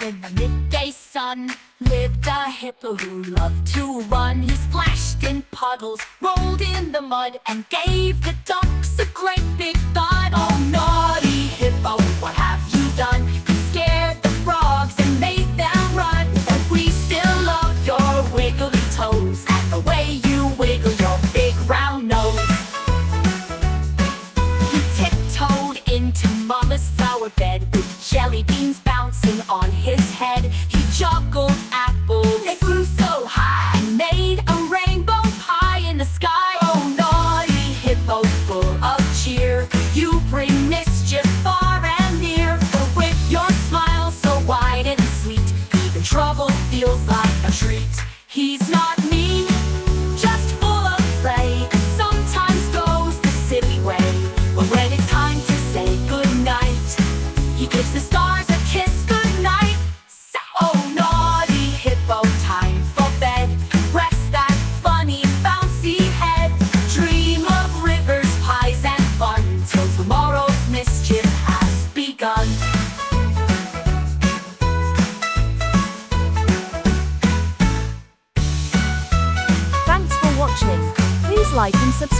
in the midday sun lived a hippo who loved to run. He splashed in puddles, rolled in the mud, and gave the ducks a great big thud. Oh, naughty hippo, what have you done? You scared the frogs and made them run. But we still love your wiggly toes and the way you wiggle your big round nose. He tiptoed into Mama's flower bed with jelly beans bouncing on his head. He juggled apples, they flew so high, and made a rainbow pie in the sky. Oh, naughty hippo, full of cheer, you bring mischief far and near. For with your smile so wide and sweet, even trouble feels like a treat. He's not mean, just full of play, and sometimes goes the silly way. But when it's time to say goodnight, he gives the stars a kiss goodnight. Oh, naughty hippo, time for bed. Rest that funny bouncy head. Dream of rivers, pies, and fun till tomorrow's mischief has begun. Thanks for watching. Please like and subscribe.